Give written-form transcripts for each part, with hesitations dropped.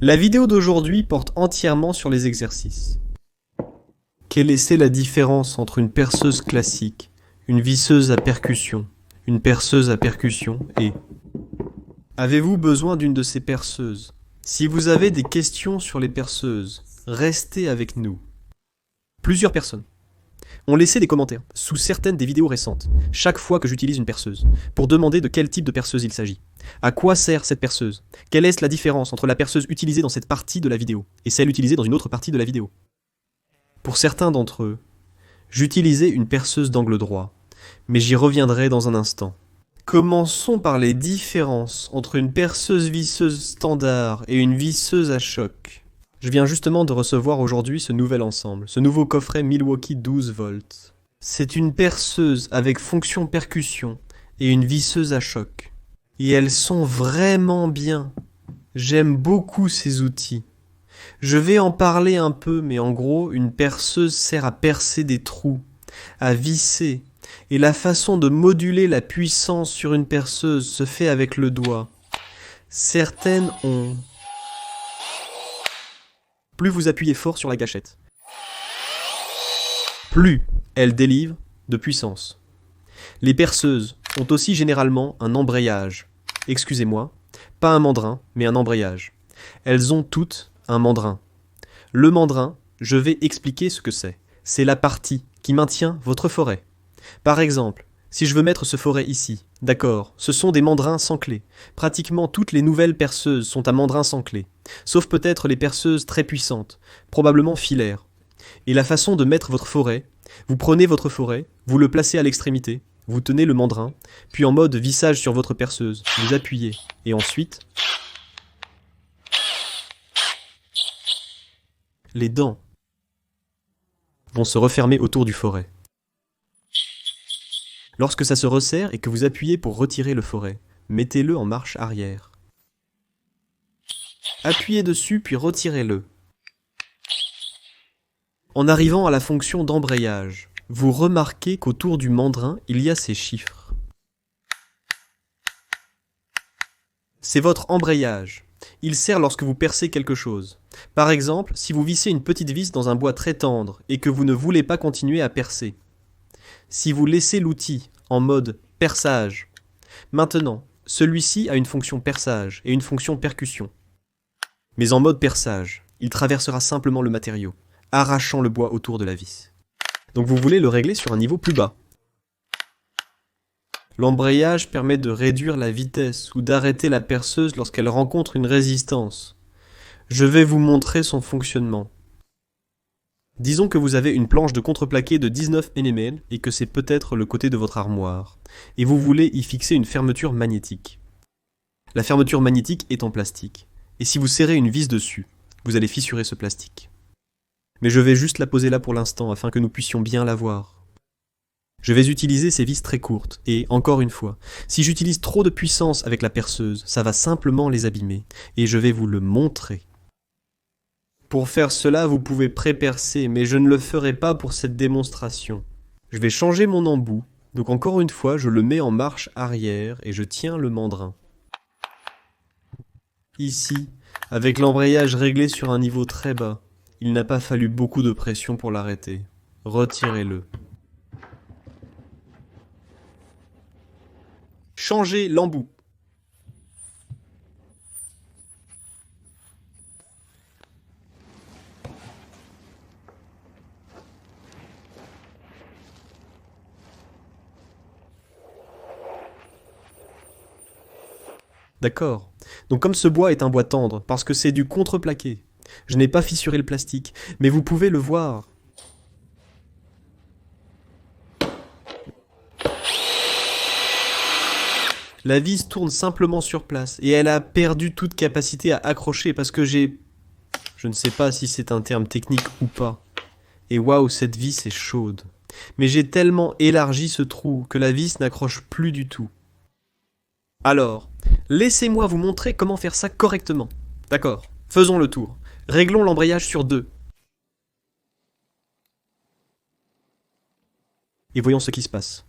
La vidéo d'aujourd'hui porte entièrement sur les exercices. Quelle est la différence entre une perceuse classique, une visseuse à percussion, une perceuse à percussion et... Avez-vous besoin d'une de ces perceuses? Si vous avez des questions sur les perceuses, restez avec nous. Plusieurs personnes ont laissé des commentaires sous certaines des vidéos récentes, chaque fois que j'utilise une perceuse, pour demander de quel type de perceuse il s'agit. À quoi sert cette perceuse? Quelle est la différence entre la perceuse utilisée dans cette partie de la vidéo et celle utilisée dans une autre partie de la vidéo? Pour certains d'entre eux, j'utilisais une perceuse d'angle droit, mais j'y reviendrai dans un instant. Commençons par les différences entre une perceuse visseuse standard et une visseuse à choc. Je viens justement de recevoir aujourd'hui ce nouvel ensemble, ce nouveau coffret Milwaukee 12 volts. C'est une perceuse avec fonction percussion et une visseuse à choc. Et elles sont vraiment bien. J'aime beaucoup ces outils. Je vais en parler un peu, mais en gros, une perceuse sert à percer des trous, à visser, et la façon de moduler la puissance sur une perceuse se fait avec le doigt. Certaines ont... Plus vous appuyez fort sur la gâchette, plus elles délivrent de puissance. Les perceuses ont aussi généralement un embrayage. Excusez-moi, pas un mandrin, mais un embrayage. Elles ont toutes un mandrin. Le mandrin, je vais expliquer ce que c'est. C'est la partie qui maintient votre forêt. Par exemple, si je veux mettre ce forêt ici, d'accord, ce sont des mandrins sans clé. Pratiquement toutes les nouvelles perceuses sont à mandrin sans clé, sauf peut-être les perceuses très puissantes, probablement filaires. Et la façon de mettre votre forêt, vous prenez votre forêt, vous le placez à l'extrémité, vous tenez le mandrin, puis en mode vissage sur votre perceuse, vous appuyez, et ensuite... les dents vont se refermer autour du forêt. Lorsque ça se resserre et que vous appuyez pour retirer le forêt, mettez-le en marche arrière. Appuyez dessus puis retirez-le. En arrivant à la fonction d'embrayage, vous remarquez qu'autour du mandrin, il y a ces chiffres. C'est votre embrayage. Il sert lorsque vous percez quelque chose. Par exemple, si vous vissez une petite vis dans un bois très tendre et que vous ne voulez pas continuer à percer. Si vous laissez l'outil en mode perçage, maintenant, celui-ci a une fonction perçage et une fonction percussion. Mais en mode perçage, il traversera simplement le matériau, arrachant le bois autour de la vis. Donc vous voulez le régler sur un niveau plus bas. L'embrayage permet de réduire la vitesse ou d'arrêter la perceuse lorsqu'elle rencontre une résistance. Je vais vous montrer son fonctionnement. Disons que vous avez une planche de contreplaqué de 19 mm et que c'est peut-être le côté de votre armoire, et vous voulez y fixer une fermeture magnétique. La fermeture magnétique est en plastique, et si vous serrez une vis dessus, vous allez fissurer ce plastique. Mais je vais juste la poser là pour l'instant afin que nous puissions bien la voir. Je vais utiliser ces vis très courtes, et encore une fois, si j'utilise trop de puissance avec la perceuse, ça va simplement les abîmer, et je vais vous le montrer. Pour faire cela, vous pouvez pré-percer, mais je ne le ferai pas pour cette démonstration. Je vais changer mon embout, donc encore une fois, je le mets en marche arrière et je tiens le mandrin. Ici, avec l'embrayage réglé sur un niveau très bas, il n'a pas fallu beaucoup de pression pour l'arrêter. Retirez-le. Changez l'embout. D'accord. Donc comme ce bois est un bois tendre, parce que c'est du contreplaqué, je n'ai pas fissuré le plastique, mais vous pouvez le voir. La vis tourne simplement sur place, et elle a perdu toute capacité à accrocher parce que j'ai... Je ne sais pas si c'est un terme technique ou pas. Et waouh, cette vis est chaude. Mais j'ai tellement élargi ce trou que la vis n'accroche plus du tout. Alors, laissez-moi vous montrer comment faire ça correctement. D'accord, faisons le tour. Réglons l'embrayage sur 2. Et voyons ce qui se passe.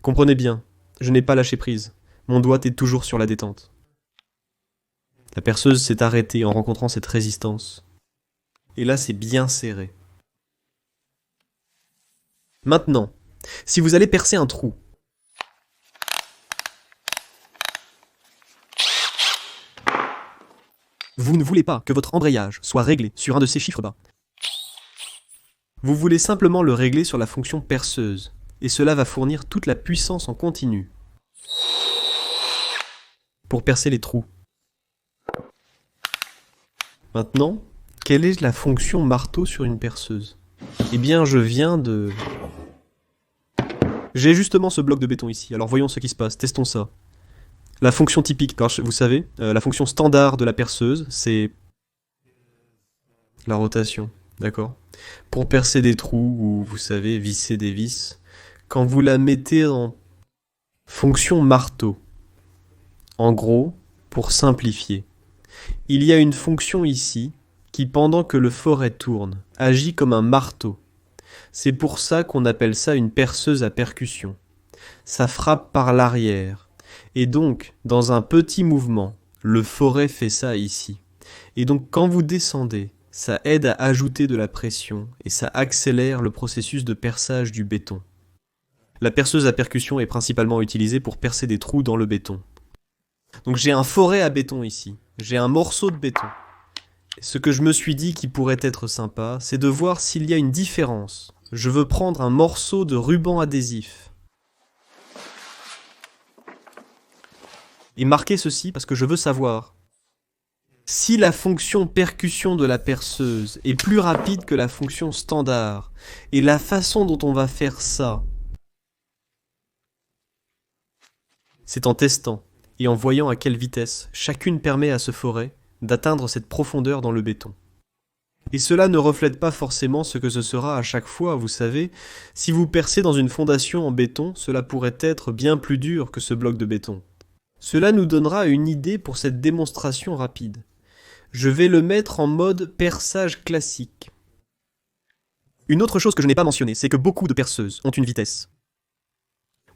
Comprenez bien, je n'ai pas lâché prise. Mon doigt est toujours sur la détente. La perceuse s'est arrêtée en rencontrant cette résistance. Et là, c'est bien serré. Maintenant, si vous allez percer un trou, vous ne voulez pas que votre embrayage soit réglé sur un de ces chiffres bas. Vous voulez simplement le régler sur la fonction perceuse, et cela va fournir toute la puissance en continu pour percer les trous. Maintenant, quelle est la fonction marteau sur une perceuse? Eh bien, j'ai justement ce bloc de béton ici, alors voyons ce qui se passe, testons ça. La fonction typique, alors vous savez, la fonction standard de la perceuse, c'est la rotation, d'accord? Pour percer des trous, ou vous savez, visser des vis, quand vous la mettez en fonction marteau, en gros, pour simplifier, il y a une fonction ici qui, pendant que le forêt tourne, agit comme un marteau. C'est pour ça qu'on appelle ça une perceuse à percussion. Ça frappe par l'arrière. Et donc, dans un petit mouvement, le forêt fait ça ici. Et donc, quand vous descendez, ça aide à ajouter de la pression et ça accélère le processus de perçage du béton. La perceuse à percussion est principalement utilisée pour percer des trous dans le béton. Donc j'ai un forêt à béton ici, j'ai un morceau de béton. Ce que je me suis dit qui pourrait être sympa, c'est de voir s'il y a une différence. Je veux prendre un morceau de ruban adhésif et marquer ceci parce que je veux savoir si la fonction percussion de la perceuse est plus rapide que la fonction standard. Et la façon dont on va faire ça, c'est en testant et en voyant à quelle vitesse chacune permet à ce forêt d'atteindre cette profondeur dans le béton. Et cela ne reflète pas forcément ce que ce sera à chaque fois, vous savez. Si vous percez dans une fondation en béton, cela pourrait être bien plus dur que ce bloc de béton. Cela nous donnera une idée pour cette démonstration rapide. Je vais le mettre en mode perçage classique. Une autre chose que je n'ai pas mentionnée, c'est que beaucoup de perceuses ont une vitesse.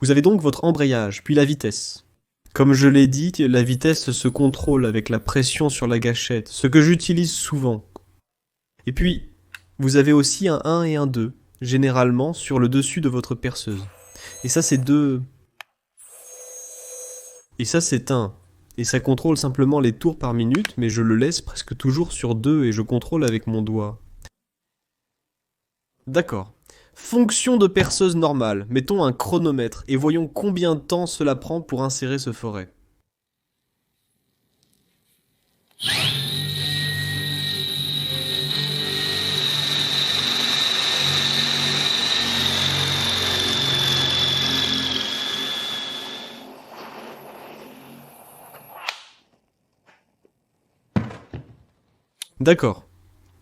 Vous avez donc votre embrayage, puis la vitesse. Comme je l'ai dit, la vitesse se contrôle avec la pression sur la gâchette, ce que j'utilise souvent. Et puis, vous avez aussi un 1 et un 2, généralement sur le dessus de votre perceuse. Et ça, c'est 2. Et ça, c'est 1. Et ça contrôle simplement les tours par minute, mais je le laisse presque toujours sur 2 et je contrôle avec mon doigt. D'accord. Fonction de perceuse normale, mettons un chronomètre et voyons combien de temps cela prend pour insérer ce forêt. D'accord.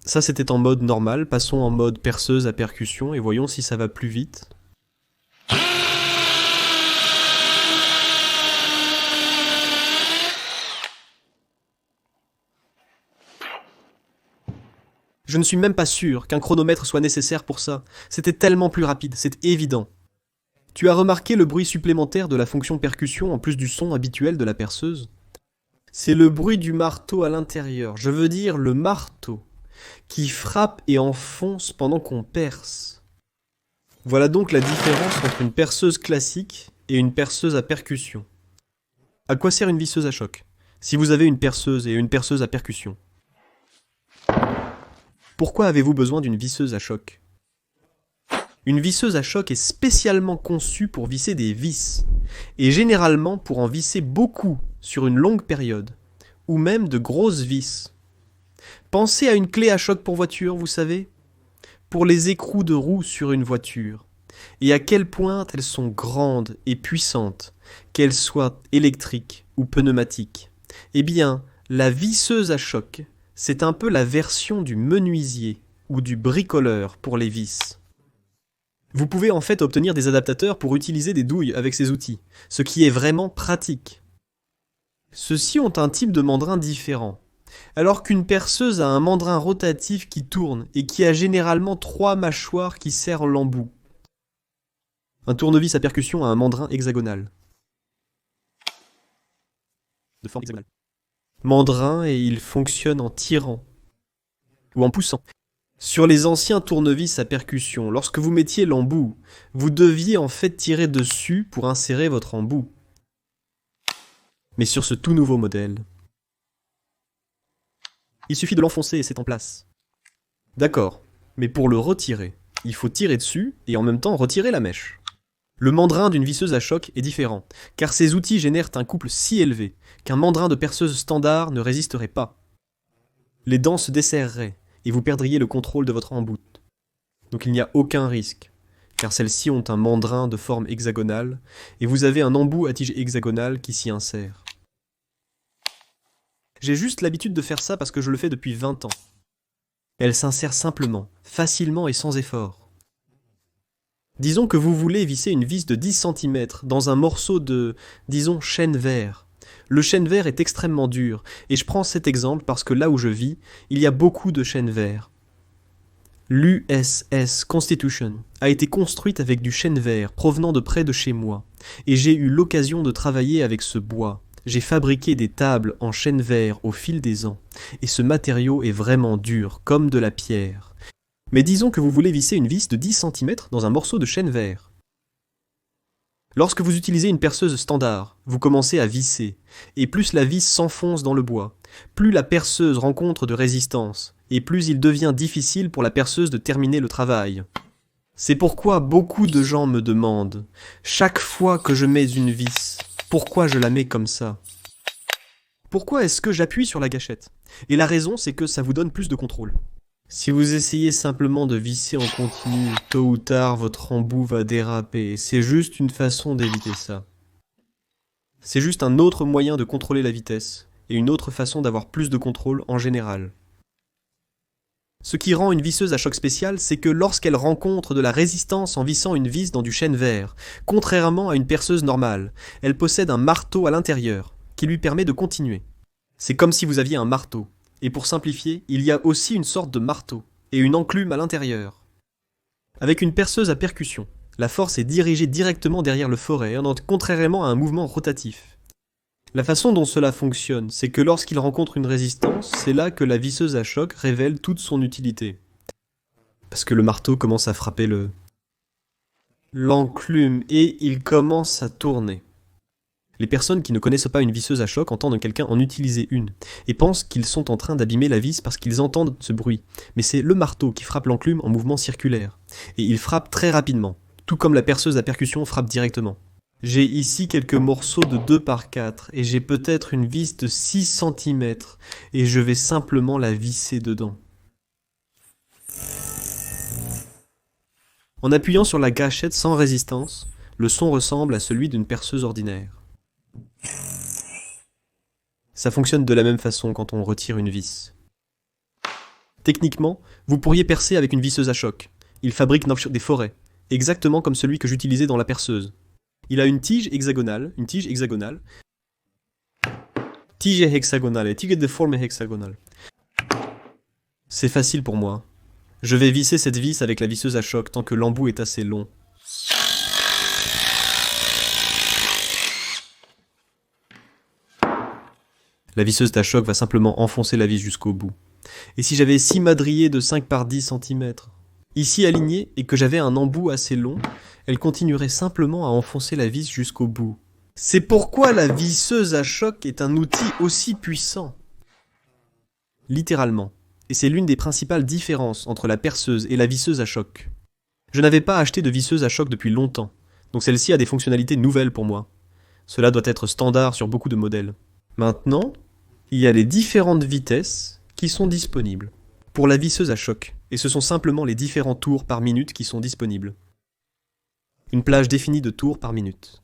Ça c'était en mode normal, passons en mode perceuse à percussion et voyons si ça va plus vite. Je ne suis même pas sûr qu'un chronomètre soit nécessaire pour ça. C'était tellement plus rapide, c'est évident. Tu as remarqué le bruit supplémentaire de la fonction percussion en plus du son habituel de la perceuse? C'est le bruit du marteau à l'intérieur, je veux dire le marteau, qui frappe et enfonce pendant qu'on perce. Voilà donc la différence entre une perceuse classique et une perceuse à percussion. À quoi sert une visseuse à choc, si vous avez une perceuse et une perceuse à percussion? Pourquoi avez-vous besoin d'une visseuse à choc? Une visseuse à choc est spécialement conçue pour visser des vis, et généralement pour en visser beaucoup sur une longue période, ou même de grosses vis. Pensez à une clé à choc pour voiture, vous savez, pour les écrous de roues sur une voiture, et à quel point elles sont grandes et puissantes, qu'elles soient électriques ou pneumatiques. Eh bien, la visseuse à choc, c'est un peu la version du menuisier ou du bricoleur pour les vis. Vous pouvez en fait obtenir des adaptateurs pour utiliser des douilles avec ces outils, ce qui est vraiment pratique. Ceux-ci ont un type de mandrin différent, alors qu'une perceuse a un mandrin rotatif qui tourne et qui a généralement 3 mâchoires qui serrent l'embout. Un tournevis à percussion a un mandrin hexagonal. De forme hexagonale. Mandrin et il fonctionne en tirant. Ou en poussant. Sur les anciens tournevis à percussion, lorsque vous mettiez l'embout, vous deviez en fait tirer dessus pour insérer votre embout. Mais sur ce tout nouveau modèle, il suffit de l'enfoncer et c'est en place. D'accord, mais pour le retirer, il faut tirer dessus et en même temps retirer la mèche. Le mandrin d'une visseuse à choc est différent, car ces outils génèrent un couple si élevé qu'un mandrin de perceuse standard ne résisterait pas. Les dents se desserreraient et vous perdriez le contrôle de votre embout. Donc il n'y a aucun risque, car celles-ci ont un mandrin de forme hexagonale et vous avez un embout à tige hexagonale qui s'y insère. J'ai juste l'habitude de faire ça parce que je le fais depuis 20 ans. Elle s'insère simplement, facilement et sans effort. Disons que vous voulez visser une vis de 10 cm dans un morceau de, disons, chêne vert. Le chêne vert est extrêmement dur, et je prends cet exemple parce que là où je vis, il y a beaucoup de chêne vert. L'USS Constitution a été construite avec du chêne vert provenant de près de chez moi, et j'ai eu l'occasion de travailler avec ce bois. J'ai fabriqué des tables en chêne vert au fil des ans, et ce matériau est vraiment dur, comme de la pierre. Mais disons que vous voulez visser une vis de 10 cm dans un morceau de chêne vert. Lorsque vous utilisez une perceuse standard, vous commencez à visser, et plus la vis s'enfonce dans le bois, plus la perceuse rencontre de résistance, et plus il devient difficile pour la perceuse de terminer le travail. C'est pourquoi beaucoup de gens me demandent, chaque fois que je mets une vis, pourquoi je la mets comme ça? Pourquoi est-ce que j'appuie sur la gâchette? Et la raison, c'est que ça vous donne plus de contrôle. Si vous essayez simplement de visser en continu, tôt ou tard, votre embout va déraper. C'est juste une façon d'éviter ça. C'est juste un autre moyen de contrôler la vitesse, et une autre façon d'avoir plus de contrôle en général. Ce qui rend une visseuse à choc spécial, c'est que lorsqu'elle rencontre de la résistance en vissant une vis dans du chêne vert, contrairement à une perceuse normale, elle possède un marteau à l'intérieur, qui lui permet de continuer. C'est comme si vous aviez un marteau. Et pour simplifier, il y a aussi une sorte de marteau, et une enclume à l'intérieur. Avec une perceuse à percussion, la force est dirigée directement derrière le forêt, contrairement à un mouvement rotatif. La façon dont cela fonctionne, c'est que lorsqu'il rencontre une résistance, c'est là que la visseuse à choc révèle toute son utilité. Parce que le marteau commence à frapper l'enclume, et il commence à tourner. Les personnes qui ne connaissent pas une visseuse à choc entendent quelqu'un en utiliser une, et pensent qu'ils sont en train d'abîmer la vis parce qu'ils entendent ce bruit. Mais c'est le marteau qui frappe l'enclume en mouvement circulaire, et il frappe très rapidement, tout comme la perceuse à percussion frappe directement. J'ai ici quelques morceaux de 2 par 4, et j'ai peut-être une vis de 6 cm, et je vais simplement la visser dedans. En appuyant sur la gâchette sans résistance, le son ressemble à celui d'une perceuse ordinaire. Ça fonctionne de la même façon quand on retire une vis. Techniquement, vous pourriez percer avec une visseuse à choc. Il fabrique des forêts, exactement comme celui que j'utilisais dans la perceuse. Il a une tige hexagonale, tige hexagonale, tige de forme hexagonale. C'est facile pour moi. Je vais visser cette vis avec la visseuse à choc tant que l'embout est assez long. La visseuse à choc va simplement enfoncer la vis jusqu'au bout. Et si j'avais 6 madriers de 5 par 10 cm, ici alignés, et que j'avais un embout assez long, elle continuerait simplement à enfoncer la vis jusqu'au bout. C'est pourquoi la visseuse à choc est un outil aussi puissant. Littéralement. Et c'est l'une des principales différences entre la perceuse et la visseuse à choc. Je n'avais pas acheté de visseuse à choc depuis longtemps, donc celle-ci a des fonctionnalités nouvelles pour moi. Cela doit être standard sur beaucoup de modèles. Maintenant, il y a les différentes vitesses qui sont disponibles pour la visseuse à choc, et ce sont simplement les différents tours par minute qui sont disponibles. Une plage définie de tours par minute.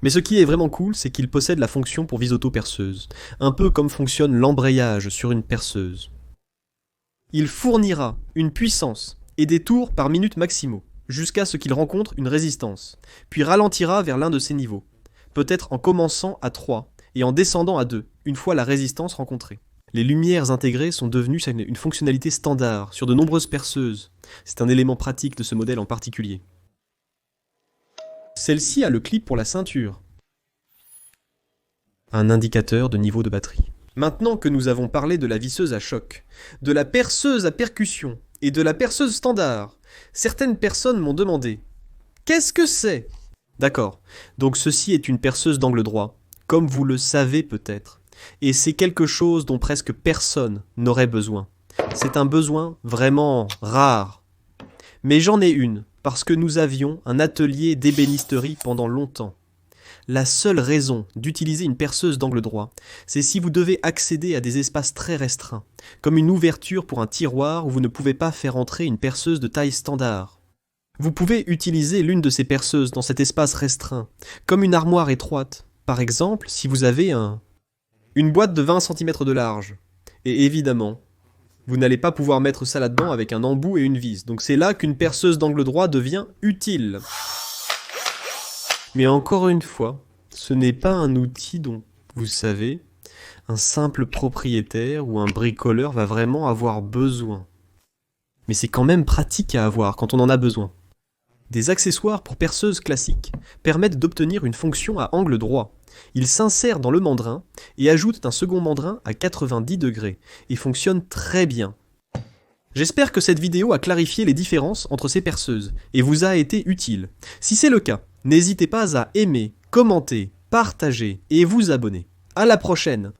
Mais ce qui est vraiment cool, c'est qu'il possède la fonction pour vis auto-perceuse, un peu comme fonctionne l'embrayage sur une perceuse. Il fournira une puissance et des tours par minute maximaux, jusqu'à ce qu'il rencontre une résistance, puis ralentira vers l'un de ces niveaux, peut-être en commençant à 3 et en descendant à 2, une fois la résistance rencontrée. Les lumières intégrées sont devenues une fonctionnalité standard sur de nombreuses perceuses. C'est un élément pratique de ce modèle en particulier. Celle-ci a le clip pour la ceinture. Un indicateur de niveau de batterie. Maintenant que nous avons parlé de la visseuse à choc, de la perceuse à percussion et de la perceuse standard, certaines personnes m'ont demandé « Qu'est-ce que c'est ?» D'accord, donc ceci est une perceuse d'angle droit, comme vous le savez peut-être, et c'est quelque chose dont presque personne n'aurait besoin. C'est un besoin vraiment rare. Mais j'en ai une, parce que nous avions un atelier d'ébénisterie pendant longtemps. La seule raison d'utiliser une perceuse d'angle droit, c'est si vous devez accéder à des espaces très restreints, comme une ouverture pour un tiroir où vous ne pouvez pas faire entrer une perceuse de taille standard. Vous pouvez utiliser l'une de ces perceuses dans cet espace restreint, comme une armoire étroite, par exemple si vous avez une boîte de 20 cm de large. Et évidemment, vous n'allez pas pouvoir mettre ça là-dedans avec un embout et une vis, donc c'est là qu'une perceuse d'angle droit devient utile. Mais encore une fois, ce n'est pas un outil dont, vous savez, un simple propriétaire ou un bricoleur va vraiment avoir besoin. Mais c'est quand même pratique à avoir quand on en a besoin. Des accessoires pour perceuse classiques permettent d'obtenir une fonction à angle droit. Ils s'insèrent dans le mandrin et ajoutent un second mandrin à 90 degrés et fonctionnent très bien. J'espère que cette vidéo a clarifié les différences entre ces perceuses et vous a été utile. Si c'est le cas, n'hésitez pas à aimer, commenter, partager et vous abonner. À la prochaine!